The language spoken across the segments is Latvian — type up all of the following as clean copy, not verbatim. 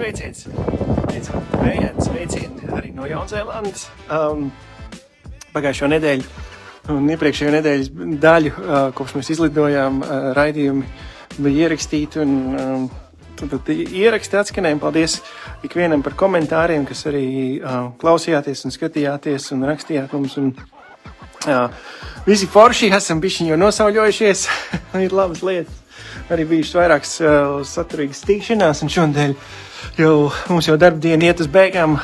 sveiciens. Sveicieni arī no Jaunzēlandes. Pagājušo nedēļu un iepriekšējo nedēļas daļu, kopš mēs izlidojām, raidījumi bija ierakstīti un tad ieraksti atskanēja. Paldies ikvienam par komentāriem, kas arī klausījāties un skatījāties un rakstījāt mums. Un, visi forši esam bišķiņ jau nosauļojušies, ir labas lietas. Arī bijušas vairākas saturīgas tikšanās, un šodien mums jau darba diena iet uz beigām.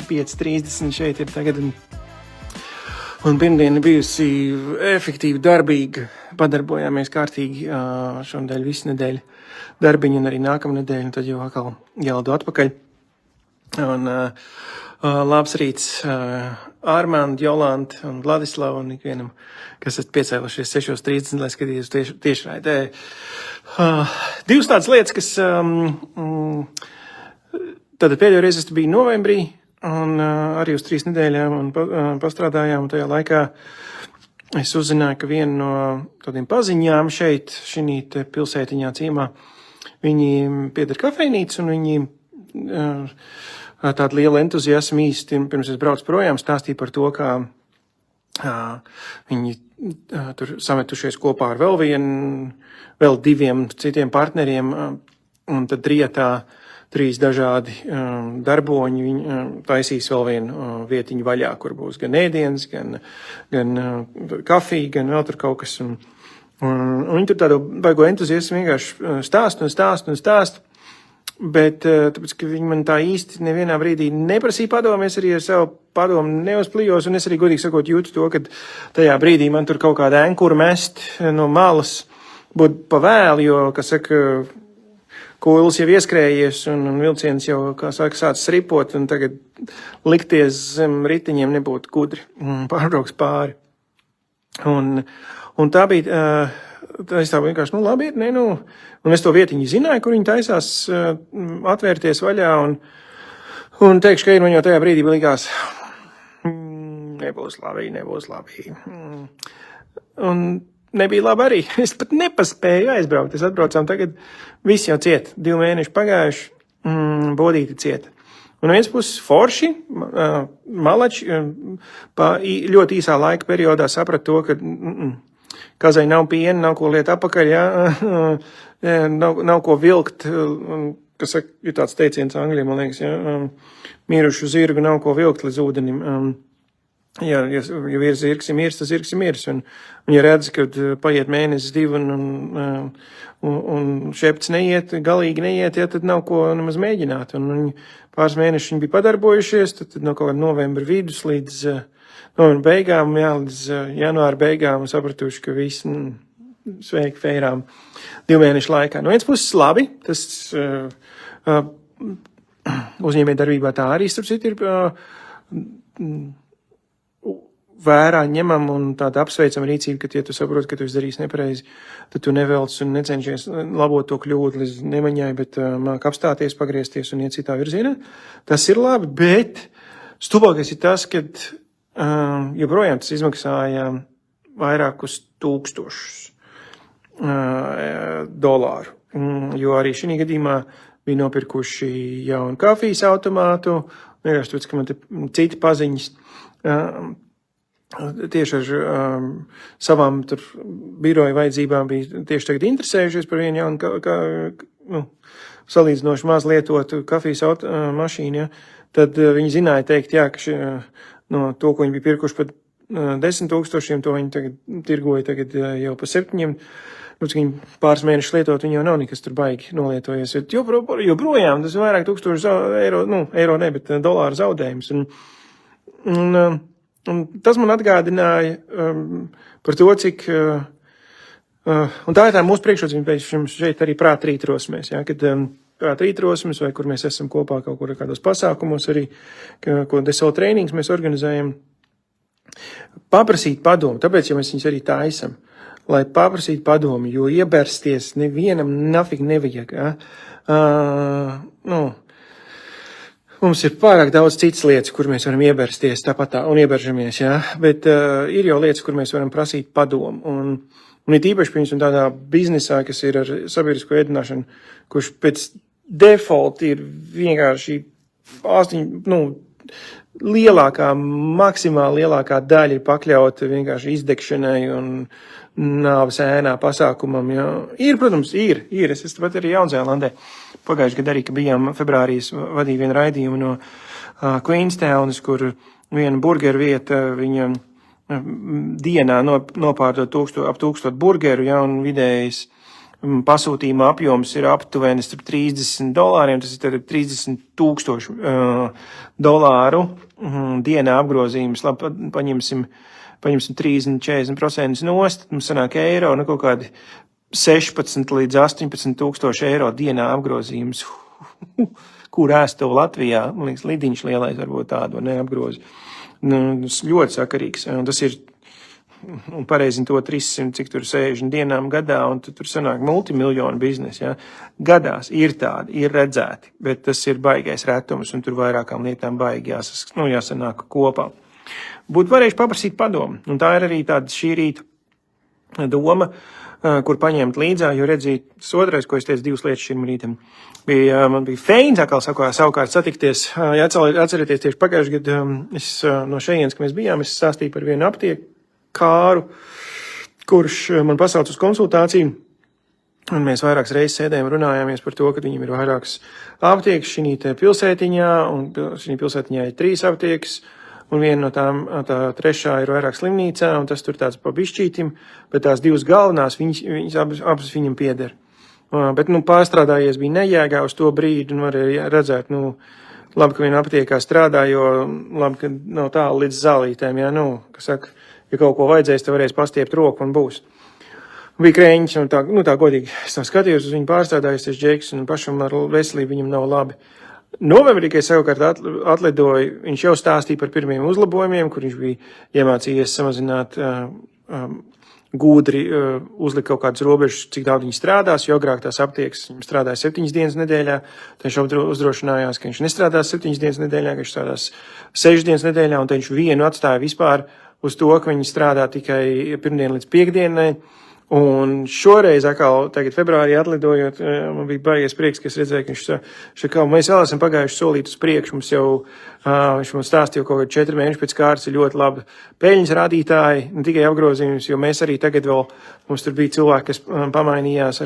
5:30 šeit ir tagad, un pirmdiena bijusi efektīvi darbīga. Padarbojāmies kārtīgi šodien visu nedēļu darbiņu, un arī nākamā nedēļa, un tad jau atkal jālido atpakaļ. Un labs rīts Ārmānda, Jolanta un Vladislava un ikvienam, kas esat piecēlušies 6:30, lai skatītos tiešraidē. Divas tādas lietas, kas tātad pēdējo reizi es biju novembrī un arī uz 3 nedēļām un pastrādājām, un tajā laikā es uzzināju, ka viena no tādiem paziņām šeit, šī pilsētiņā ciemā, viņi pieder kafejnīcu, un viņi tāda liela entuziasma īsti, pirms es braucu projām, stāstīja par to, kā viņi tur sametušies kopā ar vēl 2 citiem partneriem, un tad rietā 3 dažādi darboņi, viņi taisīs vēl vienu vietiņu vaļā, kur būs gan ēdienas, gan kafija, gan vēl tur kaut kas, un viņi tur tādu baigo entuziasmu vienkārši stāst, bet tāpēc, ka viņi man tā īsti nevienā brīdī neprasīja padomu, es arī ar savu padomu neuzplijos, un es arī godīgi sakot jūtu to, ka tajā brīdī man tur kaut kāda enkura mest no malas būtu pa vēlu, jo, kas saka, kūlis jau ieskrējies un vilciens jau, kā saka, sācis ripot, un tagad likties zem ritiņiem nebūtu gudri, pārbrauks pāri. Un tā bija, es tā vienkārši, labi ir, un es to vietiņu zināju, kur viņi taisās atvērties vaļā, un teikšu, ka man jau tajā brīdī likās, nebūs labi. Un nebija labi arī. Es pat nepaspēju aizbraukt. Es atbraucām tagad, visi jau ciet. 2 mēneši pagājuši, bodīti cieta. Un viens puses forši, malači, ļoti īsā laika periodā saprat to, ka kazai nav piena, nav ko liet apakaļ, nav ko vilkt, kas saka, ir tāds teiciens Anglijā, man liekas, mirušu zirgu nav ko vilkt līdz ūdenim. Ja ir zirgs ir mirs, tas zirgs ir mirs. Un ja redz, ka paiet mēnesis 2 un šepts neiet, galīgi neiet, tad nav ko nemaz mēģināt. Un pāris mēnešus viņi bija padarbojušies, tad no kaut kāda novembra vidus līdz novembra beigām, līdz janvāra beigām sapratuši, ka viss sveiki feirām 2 mēnešu laikā. No viens puses labi, tas uzņēmējdarbībā tā arī starp citu ir vērā ņemam un tāda apsveicama rīcība, ka, ja tu saproti, ka tu izdarīsi nepareizi, tad tu nevelc un necenšies labot to kļūdu līdz nemaņai, bet māk apstāties, pagriezties un iet citā virzienā. Tas ir labi, bet stulbākais ir tas, ka joprojām tas izmaksāja vairākus $1000 dolāru, jo arī šī gadījumā bija nopirkuši jaunu kafijas automātu, vienkārši tāpēc, ka man te citi paziņas tieši ar savām tur biroja vajadzībām bija tieši tagad interesējušies par vienu jaunu salīdzinoši maz lietotu kafijas mašīnu, ja, tad viņi zināja teikt, jā, ka to, ko viņi bija pirkuši par 10,000, to viņi tagad tirgoja tagad jau par 7. Viņi pāris mēnešus lietot, viņi jau nav nekas tur baigi nolietojies. Joprojām tas ir vairāk $1000 eiro ne, bet dolāru zaudējums. Un tas man atgādināja par to, cik, un tā ir tā mūsu priekšrocība pēc šeit arī prāta rītrosmēs, ja, kad prāta rītrosmes vai kur mēs esam kopā kaut kur kādos pasākumos arī, ko DSO trēnings mēs organizējam, paprasīt padomu, tāpēc, ja mēs viņus arī tā esam, lai paprasīt padomu, jo iebersties nevienam nafig nevajag, ja. Mums ir pārāk daudz citas lietas, kur mēs varam iebersties tāpat tā, un ieberžamies, jā, bet ir jau lietas, kur mēs varam prasīt padomu, un ir īpaši, piemēram, tādā biznesā, kas ir ar sabiedrisko ēdināšanu, kurš pēc default ir vienkārši lielākā, maksimāli lielākā daļa ir pakļauta vienkārši izdegšanai un nāves ēnā pasākumam. Ja. Ir, protams, ir. Es esmu pat arī Jaunzēlandē. Pagājuši gadu arī, ka bijām februārīs, vadīja vienu raidījumu no Queenstownas, kur viena burgeru vieta, viņa dienā nopārdot ap 1000 burgeru, ja, un vidējais pasūtījuma apjoms ir aptuveni starp $30, tas ir tad $30,000 dienā apgrozījums. Labi, paņemsim 30-40% nost, mums sanāk eiro, kaut kādi 16 līdz 18 tūkstoši eiro dienā apgrozījums. Kur ēst tev Latvijā? Man liekas, lidiņš lielais varbūt tādu neapgrozi. Ļoti sakarīgs. Un tas ir, un pareizi to 300, cik tur 60 dienām gadā, un tur sanāk multimiljonu biznesi. Ja? Gadās ir tādi, ir redzēti, bet tas ir baigais retums, un tur vairākām lietām baigi jāsanāk kopā. Būtu varējuši paprasīt padomu, un tā ir arī tāda šī rīta doma, kur paņemt līdzā, jo redzīt, tas otrais, ko es teicu, 2 lietas šim rītam, man bija feins, savukārt satikties, ja atcerieties tieši pagājuši gadu, es no šejienes, ka mēs bijām, es stāstīju par vienu aptiekāru, kurš man pasauc uz konsultāciju, un mēs vairākas reizes sēdējām runājāmies par to, ka viņam ir vairākas aptiekas šī pilsētiņā, un šī pilsētiņā ir 3 aptiekas, un viena no tām, tā trešā ir vairāk slimnīcā, un tas tur tāds pa bišķītim, bet tās 2 galvenās, viņas abas viņam pieder. Bet, pārstrādājies bija nejēgā uz to brīdi, un varēja redzēt, labi, ka viena aptiekā strādā, jo labi, ka nav tālu līdz zālītēm, ja, kas saka, ja kaut ko vajadzēs, te varēs pastiept roku un būs. Bija krēņķis, un tā godīgi, es tā skatījos uz viņu pārstrādājies, Džeiks, un pašam ar veselību viņam nav labi. Novembrī, kad es savukārt atlidoju, viņš jau stāstīja par pirmiem uzlabojumiem, kur viņš bija iemācījies samazināt gudri, uzlikt kaut kādus robežus, cik daudz viņi strādās, jo agrāk tās aptiekas viņam strādāja 7 dienas nedēļā, tad viņš uzdrošinājās, ka viņš nestrādās 7 dienas nedēļā, ka viņš strādās 6 dienas nedēļā, un tad viņš vienu atstāja vispār uz to, ka viņi strādā tikai pirmdien līdz piekdienai. Un šoreiz, tagad februārī atlidojot, man bija baigies prieks, ka es redzēju, ka viņš mēs vēl esam pagājuši solīt uz priekšu, mums jau, viņš mums stāstīja kaut 4 mēneši pēc kārtas ir ļoti labi peļņas rādītāji, ne tikai apgrozījums, jo mēs arī tagad vēl, mums tur bija cilvēki, kas pamainījās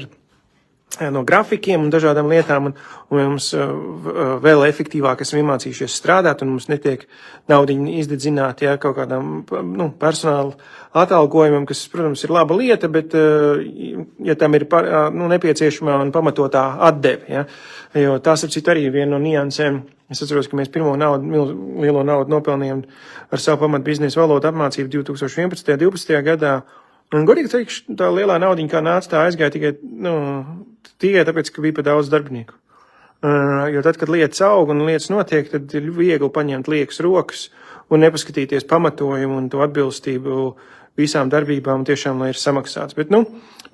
no grafikiem un dažādām lietām, un mums vēl efektīvāk esam iemācījušies strādāt, un mums netiek naudiņu izdedzināt, ja, kaut kādām, personāla atalgojumam, kas, protams, ir laba lieta, bet, ja tam ir, nepieciešamā un pamatotā atdeve, ja, jo tās ir citu arī viena no niansēm. Es atceros, ka mēs pirmo lielo naudu nopelnījām ar savu pamat biznesa valodu apmācību 2011. 12. gadā, un godīgi teikšu, tā lielā naudiņa, kā nāca, tā aizgāja tikai tāpēc, ka bija pa daudz darbinieku. Jo tad, kad lietas aug un lietas notiek, tad ir viegli paņemt liekas rokas un nepaskatīties pamatojumu un to atbilstību visām darbībām tiešām, lai ir samaksāts. Bet,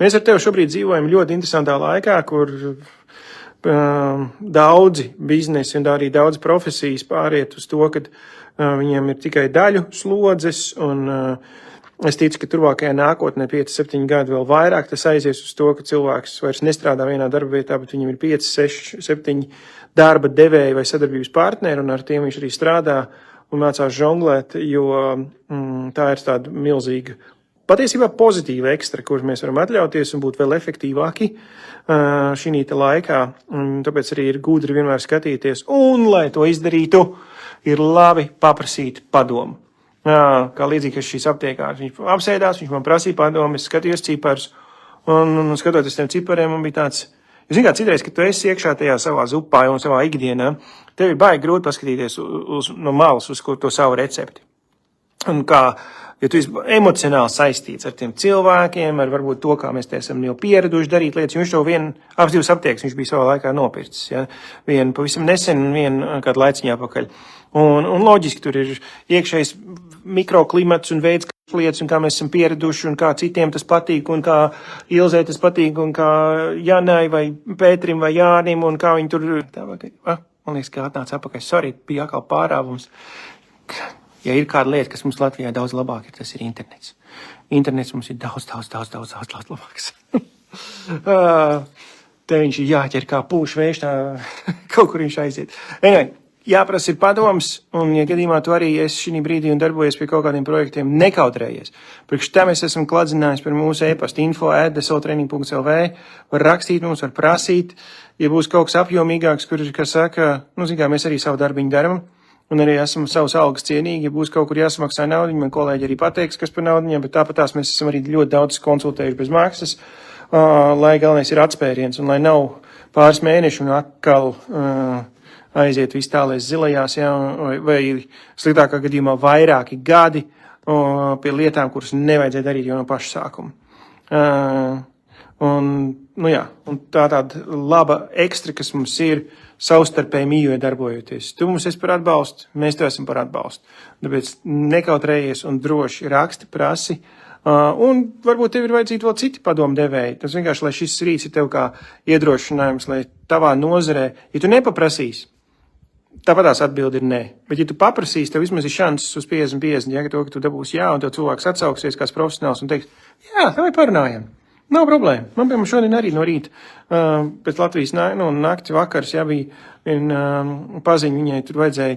mēs ar tevi šobrīd dzīvojam ļoti interesantā laikā, kur daudzi biznesi un arī daudz profesijas pāriet uz to, ka viņiem ir tikai daļu slodzes un es ticu, ka turvākajā nākotnē 5-7 gadi vēl vairāk tas aizies uz to, ka cilvēks vairs nestrādā vienā darba vietā, bet viņam ir 5, 6, 7 darba devēji vai sadarbības partneri, un ar tiem viņš arī strādā un mācās žonglēt, jo tā ir tāda milzīga, patiesībā pozitīva ekstra, kur mēs varam atļauties un būt vēl efektīvāki šī laikā, un tāpēc arī ir gudri vienmēr skatīties, un, lai to izdarītu, ir labi paprasīt padomu. Kā līdzīgi, ka šīs aptiekārs, viņš apsēdās, viņš man prasīja padomu, es skatījos ciparus, un skatoties tiem cipariem, man bija tāds, jūs zināt, citreiz, ka tu esi iekšā tajā savā zupā un savā ikdienā, tev ir baigi grūti paskatīties no malas uz to savu recepti. Un kā, ja tu esi emocionāli saistīts ar tiem cilvēkiem, ar varbūt to, kā mēs te esam jau pieraduši darīt lietas, jo viņš to abas 2 aptiekas viņš bija savā laikā nopircis, ja? Vienu pavisam nesen un vienu kādu laiciņā pakaļ. Un loģiski tur ir iekšējs mikroklimats un veids, kā lietas, un kā mēs esam pieraduši, un kā citiem tas patīk, un kā Ilzē tas patīk, un kā Janai vai Pētrim vai Jānim, un kā viņi tur, man liekas, ka atnāca apakaļ, sorry, bija atkal pārāvums. Ja ir kāda lieta, kas mums Latvijā daudz labāk ir, tas ir internets. Internets mums ir daudz labāks. te viņš ir jāķer kā pūš vējš, tā kaut kur viņš aiziet. Anyway, jāprasa ir padoms, un, ja gadījumā tu arī esi šī brīdī un darbojies pie kaut kādiem projektiem, nekautrējies. Priekš tam es esmu kladzinājis par mūsu e-pastu info@desoltraining.lv, var rakstīt mums, var prasīt, ja būs kaut kas apjomīgāks, kas saka, kā mēs arī savu darbiņu daram, un arī esam savus algas cienīgi, ja būs kaut kur jāsamaksā naudiņu, man kolēģi arī pateiks, kas par naudiņām, bet tāpatās mēs esam arī ļoti daudz konsultējuši bez maksas, lai galvenais ir atspēriens, un lai nav pāris mēnešu un atkal aiziet viss tālēs zilajās, ja, vai sliktākā gadījumā vairāki gadi pie lietām, kuras nevajadzēja darīt jau no paša sākuma. Un tāda laba ekstra, kas mums ir savstarpēji mīļoja darbojoties. Tu mums esi par atbalstu, mēs tev esam par atbalstu. Tāpēc nekautrējies un droši raksti, prasi. Un varbūt tev ir vajadzīgi vēl citi padomdevēji. Tas vienkārši, lai šis rīts ir tev kā iedrošinājums, lai tavā nozarē, ja tu nepaprasīsi, tāpatās atbildi ir nē. Bet, ja tu paprasīsi, tev vismaz ir šanses uz 50-50, ja to, ka tu dabūsi jā, un tev cilvēks atsauksies kāds profesionāls un teiks, jā, vai parunājam. Nav problēma. Man, piemēram, šodien arī no rīta pēc Latvijas nakti vakars, ja bija viena paziņa, viņai tur vajadzēja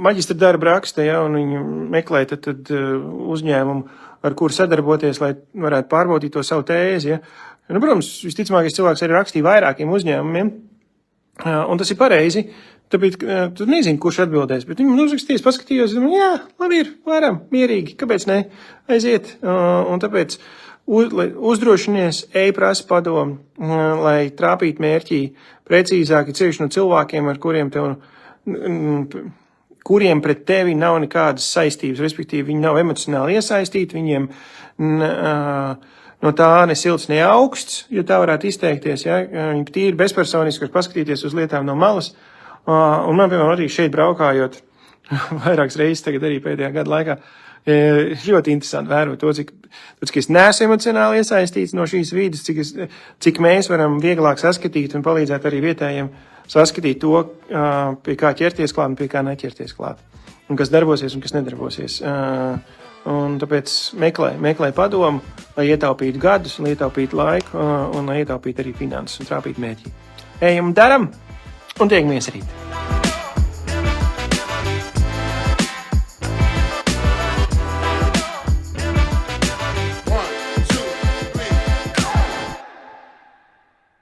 maģistra darba raksta, ja, un viņa meklēja tad uzņēmumu, ar kuru sadarboties, lai varētu pārbaudīt to savu tēzi. Ja. Nu, protams, visticamākais cilvēks arī rakstīja vairākiem uzņēmumiem, un tas ir pareizi, tāpēc tu nezini, kurš atbildēs, bet viņam uzrakstījis, paskatījos, jā, labi ir, varam, mierīgi, kāpēc ne, aiziet, un tāpēc uzdrošinies, prasa padomu, lai trāpītu mērķī precīzāki ceļš no cilvēkiem, ar kuriem pret tevi nav nekādas saistības, respektīvi viņi nav emocionāli iesaistīti, viņiem no tā ne silts, ne augsts, ja tā varētu izteikties, ja, viņi tīri bezpersoniski var paskatīties uz lietām no malas, un man, piemēram, arī šeit braukājot vairākas reizes tagad arī pēdējā gada laikā, ļoti interesanti vērot to, cik es neesmu emocionāli iesaistīts no šīs vidas, cik mēs varam vieglāk saskatīt un palīdzēt arī vietējiem saskatīt to, pie kā ķerties klāt un pie kā neķerties klāt, un kas darbosies un kas nedarbosies. Un tāpēc meklē padomu, lai ietaupītu gadus, lai ietaupītu laiku un lai ietaupītu arī finanses un trāpītu mērķi. Ejam, daram un tiekamies rīt!